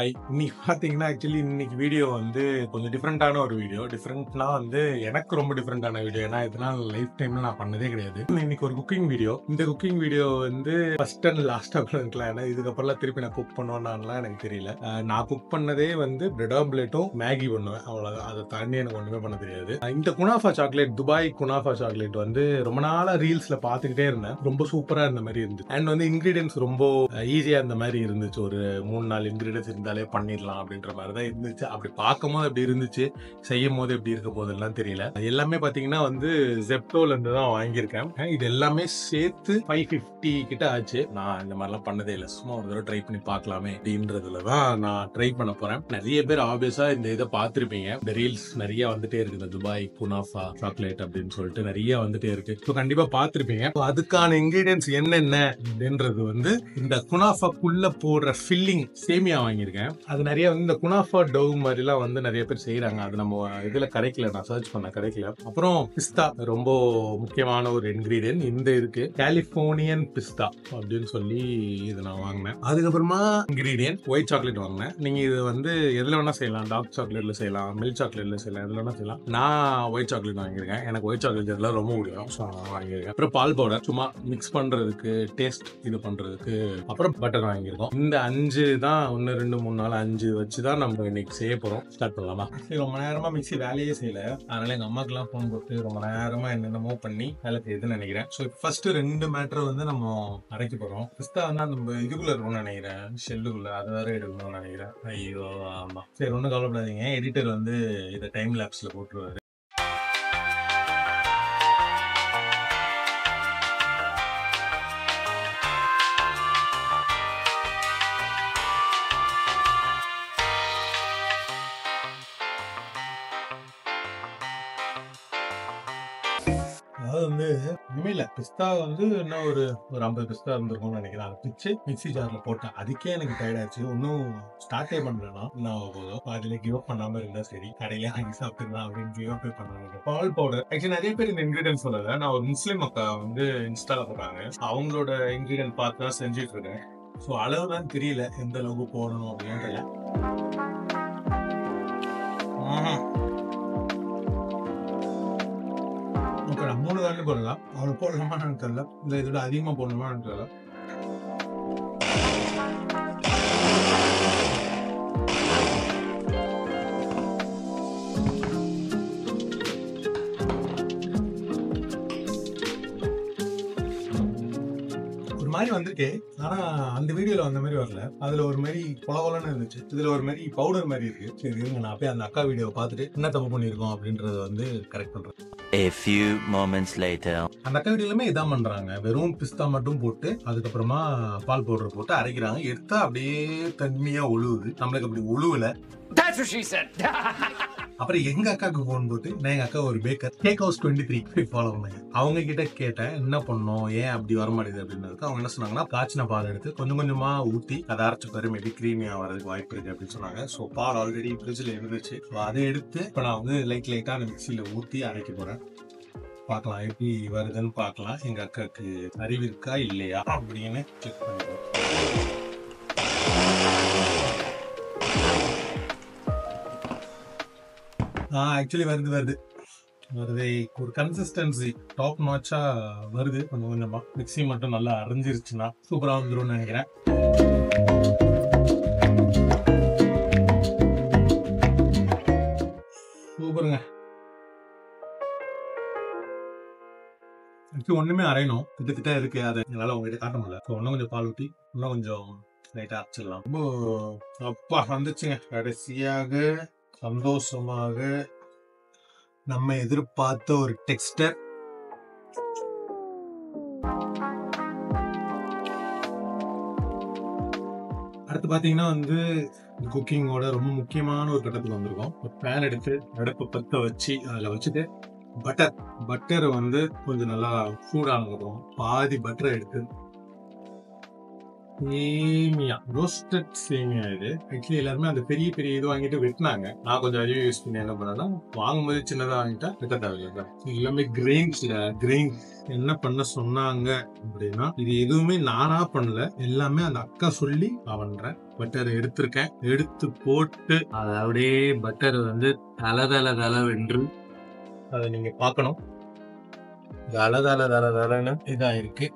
Dubai. இன்னைக்கு பாத்தீங்கன்னா actually இன்னைக்கு வீடியோ வந்து கொஞ்சம் டிஃப்ரெண்டான ஒரு வீடியோ. டிஃப்ரெண்ட்னா வந்து எனக்கு ரொம்ப டிஃப்ரெண்டான வீடியோ. ஏன்னா இதனால் லைஃப் டைம்ல நான் பண்ணதே கிடையாது. இன்னைக்கு ஒரு குக்கிங் வீடியோ. இந்த குக்கிங் வீடியோ வந்து ஃபர்ஸ்ட் அண்ட் லாஸ்டா கூட இருக்கலாம். ஏன்னா இதுக்கப்புறம் திருப்பி நான் குக் பண்ணுவேன்னான்லாம் எனக்கு தெரியல. நான் குக் பண்ணதே வந்து பிரெட் ஆம்லேட்டும் மேகி பண்ணுவேன். அவ்வளவுதான். அதை தாண்டி எனக்கு ஒண்ணுமே பண்ண தெரியாது. இந்த kunafa chocolate, Dubai kunafa chocolate வந்து ரொம்ப நாளா ரீல்ஸ்ல பாத்துக்கிட்டே இருந்தேன். ரொம்ப சூப்பரா இருந்த மாதிரி இருந்துச்சு. அண்ட் வந்து இன்கிரீடியன்ஸ் ரொம்ப ஈஸியா இருந்த மாதிரி இருந்துச்சு. ஒரு 3-4 இன்கிரீடியன்ஸ் இருந்தாலே பண்ணிடலாம் அப்படின்ற மாதிரி தான் இருந்துச்சு. அப்படி பார்க்கும்போது அப்படி இருந்துச்சு. செய்யும் போது எப்படி இருக்க போதெல்லாம் தெரியல. எல்லாமே பாத்தீங்கன்னா வந்து ஜெப்டோல இருந்து தான் வாங்கியிருக்கேன். இது எல்லாமே சேர்த்து 550 கிட்ட ஆச்சு. நான் இந்த மாதிரிலாம் பண்ணதே இல்லை. சும்மா ஒரு தடவை ட்ரை பண்ணி பார்க்கலாமே அப்படின்றதுல தான் நான் ட்ரை பண்ண போறேன். நிறைய பேர் ஆப்வியஸா இந்த இதை பார்த்திருப்பீங்க. இந்த ரீல்ஸ் நிறைய வந்துட்டே இருக்கு. இந்த துபாய் குனாஃபா சாக்லேட் அப்படின்னு சொல்லிட்டு நிறைய வந்துட்டே இருக்கு. ஸோ கண்டிப்பா பார்த்திருப்பீங்க. அதுக்கான இன்கிரீடியன்ஸ் என்னென்ன அப்படின்றது வந்து இந்த குனாஃபாக்குள்ள போடுற ஃபில்லிங் சேமியா வாங்கியிருக்கேன். அது நிறைய வந்து இந்த குனாஃபா டவ் மாதிரிலாம் வந்து நிறைய பேர் செய்யறாங்க. அது நம்ம இதுல கிடைக்கல, நான் சர்ச் பண்ண கிடைக்கல. அப்புறம் பிஸ்தா ரொம்ப முக்கியமான ஒரு இன்கிரீடியன்ட் இந்த இருக்கு. கலிபோர்னியன் பிஸ்தா அப்படின்னு சொல்லி இது நான் வாங்கினேன். அதுக்கப்புறமா இன்கிரீடியன்ட் ஒயிட் சாக்லேட் வாங்கினேன். நீங்க இது வந்து எதுல வேணா செய்யலாம். டார்க் சாக்லேட்ல செய்யலாம், மில்க் சாக்லேட்ல செய்யலாம், எதுல வேணா செய்யலாம். நான் ஒயிட் சாக்லேட் வாங்கியிருக்கேன். எனக்கு ஒயிட் சாக்லேட் எல்லாம் ரொம்ப பிடிக்கும். ஸோ வாங்கியிருக்கேன். அப்புறம் பால் பவுடர் சும்மா மிக்ஸ் பண்றதுக்கு, டேஸ்ட் இது பண்றதுக்கு. அப்புறம் பட்டர் வாங்கியிருக்கோம். இந்த 5 தான் 1 2 3 4 5 வச்சுதான் நம்ம இன்னைக்கு செய்ய போறோம். ஸ்டார்ட் பண்ணலாமா? ரொம்ப நேரமா மிக்ஸி வேலையே செய்யல. அதனால எங்க அம்மாக்கு எல்லாம் போன் போட்டு ரொம்ப நேரமா என்னென்னமோ பண்ணி வேலை செய்யுதுன்னு நினைக்கிறேன். ஸோ ஃபர்ஸ்ட் 2 மேட்டர் வந்து நம்ம அரைக்க போறோம். பிஸ்தா வந்து நம்ம இதுக்குள்ள இருக்கும்னு நினைக்கிறேன், ஷெல்லுக்குள்ள. அதை வேற எடுக்கணும்னு நினைக்கிறேன். ஐயோ ஆமா. சரி, ஒன்றும் கவலைப்படாதீங்க. எடிட்டர் வந்து இதை டைம் லேப்ஸ்ல போட்டுருவாரு. அதாவது வந்து இனிமே இல்ல, பிஸ்தா வந்து இன்னும் ஒரு 50 பிஸ்தா இருந்திருக்கும்னு நினைக்கிறேன். அதை பிச்சு மிக்ஸி ஜார்ல போட்டேன். அதுக்கே எனக்கு டயர்ட் ஆச்சு. இன்னும் ஸ்டார்டே பண்றேன்னா என்ன ஆக போதும். அதுல கிவ் அப் பண்ணாம இருந்தா சரி, கடையில வாங்கி சாப்பிட்டுலாம் அப்படின்னு கிவ் அப் பண்ணாங்க. பால் பவுடர் ஆக்சுவலி நிறைய பேர் இந்த இன்கிரீடியன்ஸ் சொல்லல. நான் ஒரு முஸ்லீம் அக்கா வந்து இன்ஸ்டால போட்டாங்க. அவங்களோட இன்கிரீடியன்ட் பார்த்து தான் செஞ்சுட்டு இருக்கேன். ஸோ அளவு தான் தெரியல எந்த அளவுக்கு போடணும் அப்படின்றது. ஓகே, 3 தாண்டி போடலாம். அவ்வளவு போடலாமான்னு தெரியல. இந்த இதோட அதிகமா போடணுமான்னு தெரியல. ஒரு மாதிரி வந்திருக்கு. ஆனா அந்த வீடியோல வந்த மாதிரி வரல. அதுல ஒரு மாதிரி கொலகொலன்னு இருந்துச்சு. இதுல ஒரு மாதிரி பவுடர் மாதிரி இருக்கு. சரி இருங்க, நான் போய் அந்த அக்கா வீடியோவை பார்த்துட்டு என்ன தப்பு பண்ணிருக்கோம் அப்படின்றத வந்து கரெக்ட் பண்றேன். A few moments later. அந்த அக்கா வீடியோலுமே இதான் பண்றாங்க. வெறும் பிஸ்தா மட்டும் போட்டு அதுக்கப்புறமா பால் பவுடர் போட்டு அரைக்கிறாங்க. எடுத்தா அப்படியே தண்ணியா ஒழுகுது. நம்மளுக்கு அப்படி ஒழுவல. That's what she said. அப்புறம் எங்க அக்காவுக்கு போன் போட்டு, நான் எங்க அக்கா ஒரு பேக்கர், கேக் ஹவுஸ் 23 ஃபாலோ பண்ணேன். அவங்க கிட்ட கேட்டேன் என்ன பண்ணோம், ஏன் அப்படி வர மாட்டேது அப்படின்றதுக்கு. அவங்க என்ன சொன்னாங்கன்னா, காய்ச்சின பால் எடுத்து கொஞ்சம் கொஞ்சமா ஊத்தி அதை அரைச்சு பாரு, மேபி கிரீமியா வரதுக்கு வாய்ப்பு இருக்கு அப்படின்னு சொன்னாங்க. ஸோ பால் ஆல்ரெடி ஃப்ரிட்ஜில் இருந்துச்சு. ஸோ அதை எடுத்து இப்போ நான் வந்து லைட்டா அந்த மிக்சியில ஊத்தி அரைக்க போறேன். பார்க்கலாம் எப்படி வருதுன்னு பார்க்கலாம். எங்க அக்காவுக்கு அறிவு இருக்கா இல்லையா அப்படின்னு செக் பண்ணிடுவோம். ஆக்சுவலி வருது. ஒரு கன்சிஸ்டன்சி டாப் நாச்சா வருது. கொஞ்சம் கொஞ்சமா மிக்ஸி மட்டும் நல்லா அரைஞ்சிருச்சுன்னா சூப்பரா வந்துடும் நினைக்கிறேன். சூப்பருங்க. ஒண்ணுமே அரையணும் கிட்டத்தட்ட இருக்கு. அதை என்னால உங்ககிட்ட காட்ட முடியல. இன்னும் கொஞ்சம் பால் ஊற்றி இன்னும் கொஞ்சம் லைட்டா அரைச்சிடலாம். ரொம்ப அப்பா வந்துச்சுங்க. கடைசியாக சந்தோஷமாக நம்ம எதிர்பார்த்த ஒரு டெக்ஸ்டர். அடுத்து பாத்தீங்கன்னா வந்து குக்கிங்கோட ரொம்ப முக்கியமான ஒரு கட்டத்துக்கு வந்திருக்கோம். ஒரு பேன் எடுத்து அடுப்பு பத்த வச்சு அதுல வச்சுட்டு பட்டரை வந்து கொஞ்சம் நல்லா சூடானதுக்கப்புறம் பாதி பட்டரை எடுத்து சேமியா, ரோஸ்டட் சேமியா இது. ஆக்சுவலி எல்லாருமே அந்த பெரிய பெரிய இது வாங்கிட்டு வெட்டினாங்க. நான் கொஞ்சம் அதிகம் யூஸ் பண்ணி என்ன பண்ணேன்னா, வாங்கும்போது சின்னதா வாங்கிட்டா வெட்ட தேவையில்லை. எல்லாமே கிரெயின்ஸ் என்ன பண்ண சொன்னாங்க அப்படின்னா, இது எதுவுமே நானா பண்ணல, எல்லாமே அந்த அக்கா சொல்லி நான் பண்றேன். பட்டர் எடுத்திருக்கேன், எடுத்து போட்டு அதை அப்படியே பட்டர் வந்து தளவென்று அதை நீங்க பார்க்கணும். தளன்னு இதா இருக்கு.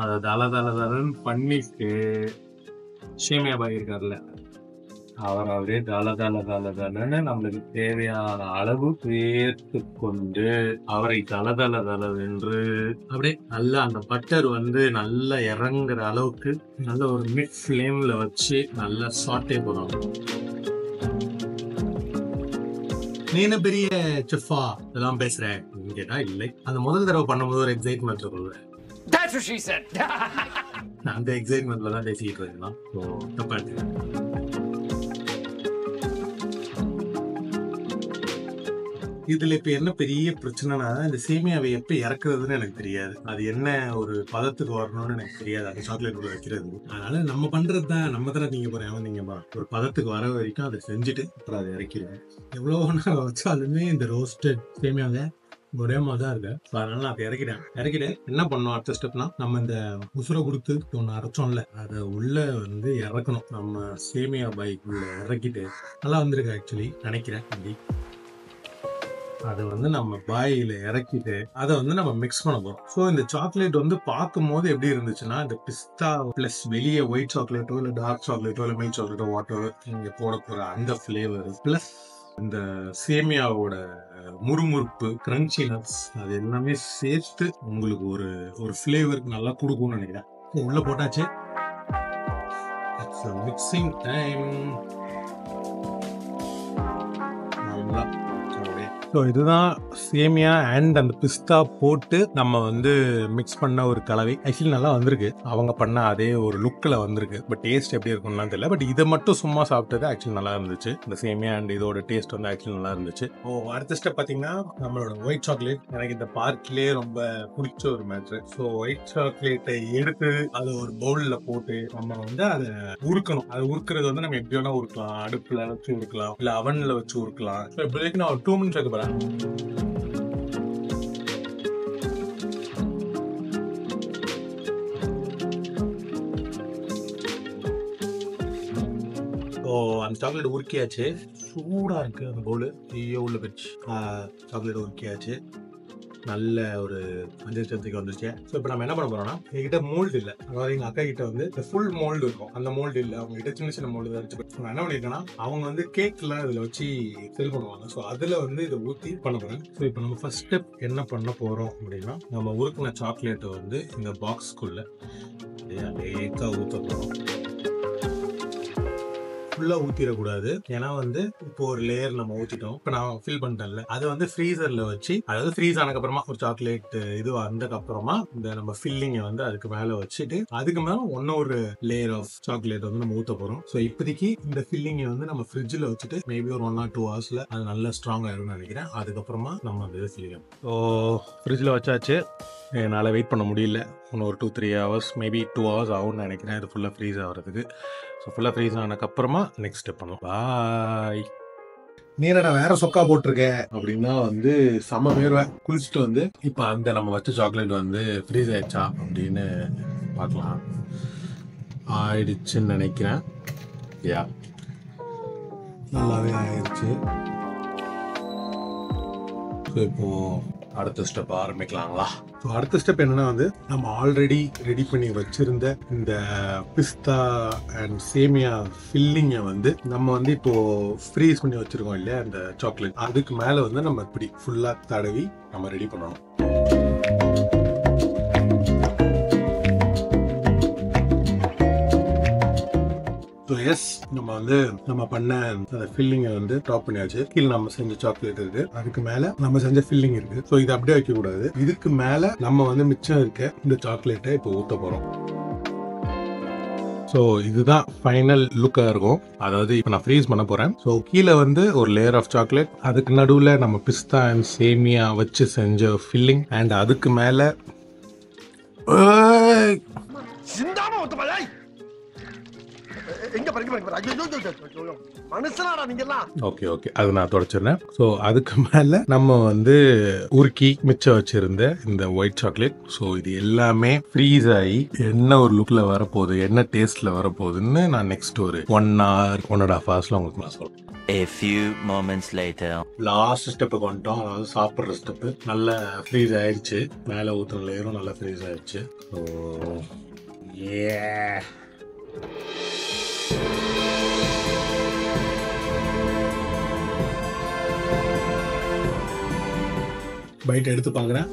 அதை தளன்னு பண்ணிட்டு சேமியா பாய் இருக்காருல்ல, அவர் அப்படியே தளன்னு நம்மளுக்கு தேவையான அளவு சேர்த்து கொண்டு அவரை தளவென்று அப்படியே நல்லா அந்த பட்டர் வந்து நல்லா இறங்குற அளவுக்கு நல்ல ஒரு மிட் ஃப்ளேம்ல வச்சு நல்லா சாட்டே பண்ணுவாங்க. நீ என்ன பெரிய செஃப்பா இதெல்லாம் பேசுற கேட்டா இல்லை. அந்த முதல் தடவை பண்ணும்போது ஒரு எக்ஸைட்மெண்ட் இருக்குல்ல, That's what she said. அந்த எக்ஸைட்மெண்ட்ல தான் பேசிக்கிட்டு இருக்கலாம். ஸோ தப்பா இருக்கு. இதுல இப்ப என்ன பெரிய பிரச்சனைனா, இந்த சேமியாவை எப்ப இறக்குறதுன்னு எனக்கு தெரியாது. அது என்ன ஒரு பதத்துக்கு வரணும்னு எனக்கு தெரியாது, அது சாக்லேட் உள்ள வைக்கிறது. அதனால நம்ம பண்றதுதான், நம்ம தானே நீங்க போறேன் நீங்க ஒரு பதத்துக்கு வர வரைக்கும் அதை செஞ்சுட்டு அப்புறம் அதை இறக்கிடுவேன். எவ்வளவு நான் வச்சாலுமே இந்த ரோஸ்டட் சேமியாவை ஒரே மாதிரி தான் இருக்கு. அதனால நான் அதை இறக்கிட்டேன். என்ன பண்ணோம் அடுத்த ஸ்டெப்னா, நம்ம இந்த உசுரை கொடுத்து ஒன்று அரைச்சோம்ல, அதை உள்ள வந்து இறக்கணும். நம்ம சேமியா பைக் உள்ள இறக்கிட்டு நல்லா வந்திருக்கு ஆக்சுவலி நினைக்கிறேன். அப்படி அதை வந்து நம்ம பாயில இறக்கிட்டு அதை வந்து நம்ம மிக்ஸ் பண்ண போறோம். ஸோ இந்த சாக்லேட் வந்து பார்க்கும் போது எப்படி இருந்துச்சுன்னா, இந்த பிஸ்தா பிளஸ் வெளியே ஒயிட் சாக்லேட்டோ இல்லை டார்க் சாக்லேட்டோ இல்லை மில்க் சாக்லேட்டோ வாட்டர் நீங்க போட போற அந்த ஃபிளேவர் பிளஸ் இந்த சேமியாவோட முறுமுறுப்பு கிரன்ச்சினஸ் அது எல்லாமே சேர்த்து உங்களுக்கு ஒரு ஃபிளேவருக்கு நல்லா கொடுக்கும்னு நினைக்கிறேன். உள்ள போட்டாச்சு. Mixing time. நல்லா ஸோ இதுதான் சேமியா அண்ட் அந்த பிஸ்தா போட்டு நம்ம வந்து மிக்ஸ் பண்ண ஒரு கலவை. ஆக்சுவலி நல்லா வந்திருக்கு, அவங்க பண்ண அதே ஒரு லுக்கில் வந்திருக்கு. பட் டேஸ்ட் எப்படி இருக்கும்லாம் தெரியல. பட் இதை மட்டும் சும்மா சாப்பிட்டது ஆக்சுவலி நல்லா இருந்துச்சு. இந்த சேமியா அண்ட் இதோட டேஸ்ட் வந்து ஆக்சுவலி நல்லா இருந்துச்சு. அடுத்த ஸ்டெப் பார்த்தீங்கன்னா நம்மளோட ஒயிட் சாக்லேட். எனக்கு இந்த பார்க்லேயே ரொம்ப பிடிச்ச ஒரு மேட்ரு. ஸோ ஒயிட் சாக்லேட்டை எடுத்து அதை ஒரு பவுலில் போட்டு நம்ம வந்து அதை உருக்கணும். அதை உருக்குறது வந்து நம்ம எப்படி வேணா உருக்கலாம், அடுப்பில் வச்சு உருக்கலாம், இல்லை அவனில் வச்சு உருக்கலாம். ஸோ இப்போதைக்கு நான் ஒரு 2 minutes வைக்க போகிறேன். அந்த சாக்லேட் உருக்கியாச்சு. சூடா இருக்கு அந்த பவுல். உள்ள போச்சு சாக்லேட் உருக்கியாச்சு. நல்ல ஒரு மஞ்சள் சத்துக்கு வந்துருச்சு. ஸோ இப்போ நம்ம என்ன பண்ண போறோம்னா, எங்ககிட்ட மோல்டு இல்லை. அதாவது எங்கள் அக்கா கிட்ட வந்து இந்த ஃபுல் மோல்டு இருக்கும், அந்த மோல்டு இல்லை. அவங்க கிட்ட சின்ன சின்ன மோல்டு தான் இருந்துச்சு. நான் என்ன பண்ணிட்டேன்னா, அவங்க வந்து கேக்லாம் இதில் வச்சு செல் பண்ணுவாங்க. ஸோ அதில் வந்து இதை ஊற்றி பண்ண போகிறேன். ஸோ இப்போ நம்ம ஃபர்ஸ்ட் ஸ்டெப் என்ன பண்ண போகிறோம் அப்படின்னா, நம்ம உருக்கின சாக்லேட்டை வந்து இந்த பாக்ஸ்க்குள்ள லேக்கா ஊற்ற போகிறோம். ஃபுல்லா ஊத்திடக்கூடாது. ஏன்னா வந்து இப்போ ஒரு லேயர் நம்ம ஊத்திட்டோம். இப்போ நான் ஃபில் பண்ணிட்டேன்ல, அதை வந்து ஃப்ரீசர்ல வச்சு, அதாவது ஃப்ரீஸ் ஆனதுக்கு அப்புறமா ஒரு சாக்லேட் இது வந்ததுக்கு அப்புறமா இந்த நம்ம ஃபில்லிங்கை வந்து அதுக்கு மேல வச்சுட்டு அதுக்கு மேல ஒரு லேயர் ஆஃப் சாக்லேட் வந்து நம்ம ஊத்த போறோம். ஸோ இப்போதைக்கு இந்த ஃபில்லிங்கை வந்து நம்ம ஃப்ரிட்ஜில் வச்சுட்டு மேபி ஒரு 1 or 2 hours அது நல்லா ஸ்ட்ராங் ஆயிரும்னு நினைக்கிறேன். அதுக்கப்புறமா நம்ம அந்த இதை ஃபில்லிங் ஃப்ரிட்ஜில் வச்சாச்சு. என்னால் வெயிட் பண்ண முடியல. இன்னும் ஒரு 2-3 hours மேபி 2 hours ஆகும்னு நினைக்கிறேன் இது ஃபுல்லாக ஃப்ரீஸ் ஆகிறதுக்கு. ஸோ ஃபுல்லாக ஃப்ரீஸ் ஆனதுக்கப்புறமா நெக்ஸ்ட் ஸ்டெப் பண்ணுவோம். பாய். நீரடா வேற சொக்கா போட்டிருக்க அப்படின்னா வந்து செம்ம வேர்வை. குளிச்சுட்டு வந்து இப்போ அந்த நம்ம வச்ச சாக்லேட் வந்து ஃப்ரீஸ் ஆயிடுச்சா அப்படின்னு பார்க்கலாம். ஆயிடுச்சுன்னு நினைக்கிறேன். யா, நல்லாவே ஆயிடுச்சு. ஸோ இப்போ அடுத்த ஸ்டெப் ஆரம்பிக்கலாங்களா? ஸோ அடுத்த ஸ்டெப் என்னன்னா வந்து நம்ம ஆல்ரெடி ரெடி பண்ணி வச்சிருந்த இந்த பிஸ்தா அண்ட் சேமியா ஃபில்லிங்கை வந்து நம்ம வந்து இப்போ ஃப்ரீஸ் பண்ணி வச்சிருக்கோம் இல்லையா அந்த சாக்லேட், அதுக்கு மேலே வந்து நம்ம இப்படி ஃபுல்லாக தடவி நம்ம ரெடி பண்ணணும். ஸோ எஸ், நம்ம வந்து நம்ம பண்ண அந்த ஃபில்லிங்கை வந்து டாப் பண்ணியாச்சு. கீழே நம்ம செஞ்ச சாக்லேட் இருக்கு, அதுக்கு மேல நம்ம செஞ்ச ஃபில்லிங் இருக்கு. ஸோ இதை அப்படியே வைக்க கூடாது. இதுக்கு மேல நம்ம வந்து மிச்சம் இருக்க இந்த சாக்லேட்டை இப்போ ஊற்ற போறோம். ஸோ இதுதான் ஃபைனல் லுக்காக இருக்கும். அதாவது இப்போ நான் ஃப்ரீஸ் பண்ண போறேன். ஸோ கீழே வந்து ஒரு லேயர் ஆஃப் சாக்லேட், அதுக்கு நடுவில் நம்ம பிஸ்தா அண்ட் சேமியா வச்சு செஞ்ச ஃபில்லிங், அண்ட் அதுக்கு மேலே சிந்தாம ஒத்துப்பாய் எங்க பாருங்க ஐயோ மனுஷனாடா நீங்க எல்லாம். ஓகே ஓகே அது நான் தொடச்சிடுறேன். ஸோ அதுக்கு மேல நம்ம வந்து உருக்கி மிச்சம் வச்சிருந்த இந்த ஒயிட் சாக்லேட். ஸோ இது எல்லாமே ஃப்ரீஸ் ஆகி என்ன ஒரு லுக்ல வரப்போகுது, என்ன டேஸ்ட்ல வரப்போகுதுன்னு நான் நெக்ஸ்ட் ஒரு 1 hour 1.5 hours உங்களுக்கு நான் சொல்றேன். A few moments later. Last ஸ்டெப்புக்கு வந்துட்டோம். அதாவது சாப்பிட்ற ஸ்டெப்பு நல்லா ஃப்ரீஸ் ஆயிடுச்சு. மேலே ஊற்றுன லேயரும் நல்லா ஃப்ரீஸ் ஆயிடுச்சு. ஸோ பைட் எடுத்து பார்க்குறேன்.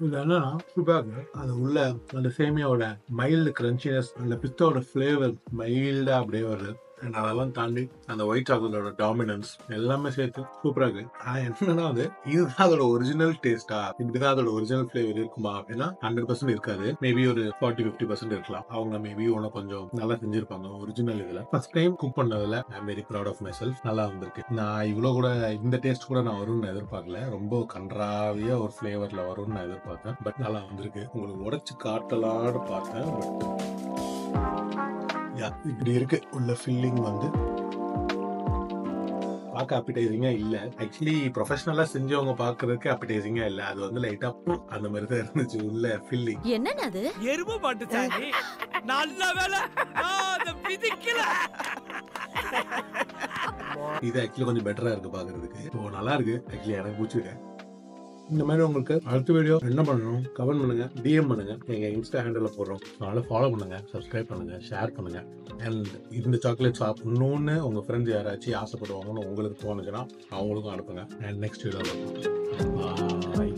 இதெல்லாம் சூப்பராக இருக்கு. அது உள்ள அந்த சேமியாவோட மைல்டு கிரன்ச்சினஸ், அந்த பிஸ்தாவோட ஃப்ளேவர் மைல்டாக அப்படியே வருது. அண்ட் அதெல்லாம் தாண்டி அந்த ஒயிட் சாக்லேட்டோட டாமினன்ஸ் எல்லாமே சேர்த்து சூப்பராக இருக்கு. ஆனால் என்னன்னா அது இதுதான் அதோட ஒரிஜினல் டேஸ்டா, இப்படிதான் அதோட ஒரிஜினல் ஃப்ளேவர் இருக்குமா அப்படின்னா 100% இருக்காது. மேபி ஒரு 40-50% இருக்கலாம். அவங்க மேபி ஒன்று கொஞ்சம் நல்லா செஞ்சிருப்பாங்க ஒரிஜினல். இதில் ஃபர்ஸ்ட் டைம் குக் பண்ணதில் I am very proud of myself. நல்லா வந்திருக்கு. நான் இவ்வளோ கூட இந்த டேஸ்ட் கூட நான் வரும்னு எதிர்பார்க்கல. ரொம்ப கன்றாவியா ஒரு ஃப்ளேவர்ல வரும்னு நான் எதிர்பார்த்தேன். பட் நல்லா வந்திருக்கு. உங்களுக்கு உடைச்சு காட்டலான்னு பார்த்தேன். இப்படி இருக்கு. உள்ள ஃபில்லிங் வந்து பார்க்க அப்பிடைசிங்கா இல்ல. ஆக்சுவலி ப்ரொஃபஷனலா செஞ்சவங்க பாக்குறதுக்கு அப்பிடைசிங்கா இல்ல. அது வந்து லைட்டா அந்த மாதிரி தான் இருந்துச்சு உள்ள ஃபில்லிங். என்னன்னு அது? எருமை மாட்டு சாணி. நல்ல வேளை அத பிதிக்கல. இது ஆக்சுவலி கொஞ்சம் பெட்டரா இருக்கு பாக்குறதுக்கு. ஸோ நல்லா இருக்கு. ஆக்சுவலி எனக்கு பிடிச்சிருக்கேன். இந்த மாதிரி உங்களுக்கு அடுத்த வீடியோ என்ன பண்ணணும் கமெண்ட் பண்ணுங்க, டிஎம் பண்ணுங்க. எங்க இன்ஸ்டா ஹேண்டில் போடுறோம். அதனால ஃபாலோ பண்ணுங்க, சப்ஸ்கிரைப் பண்ணுங்க, ஷேர் பண்ணுங்க. அண்ட் இந்த சாக்லேட் சாப்பிடணும்னு உங்க ஃப்ரெண்ட்ஸ் யாராச்சும் ஆசைப்படுவாங்கன்னு உங்களுக்கு தோணுச்சுன்னா அவங்களுக்கும் அனுப்புங்க. And next video bye.